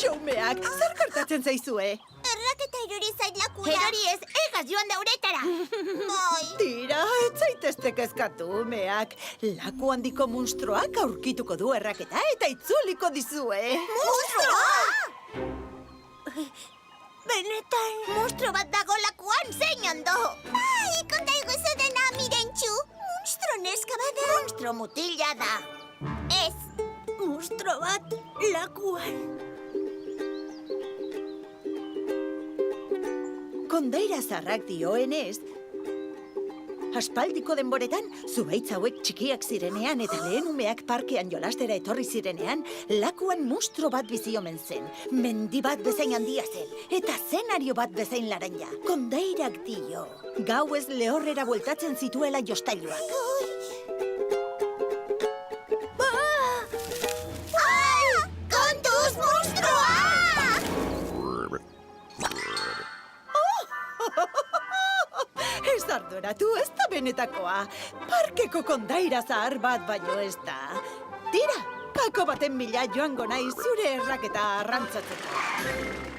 Xumeak, zer gertatzen zaizue? Erraketa erori zait lakura. Erori ez, egaz joan da uretara. Bai. Tira, ez zaitezte kezkatu, umeak. Laku handiko munstroak aurkituko du erraketa eta itzuliko dizue. Monstruoa! Benetan, monstro bat dago lakuan, zein ondo. Ai, konta iguzu dena, Mirentxu. Monstro neska bada. Monstro mutila da. Ez. Monstro bat lakuan. Kondaira zarrak dioenez, aspaldiko denboretan, zuhaitz hauek txikiak zirenean eta lehen umeak parkean jolastera etorri zirenean, lakuan monstro bat bizi omen zen. Mendi bat bezain handia zen, eta zenario bat bezain laranja. Kondairak dio, gauez lehorrera bueltatzen zituela jostailuak. Kontuz, monstruoa! Ez arduratu, ez da benetakoa. Parkeko kondaira zahar bat baino ez da. Tira, pako baten bila joango naiz zure erraketa arrantzatzeko.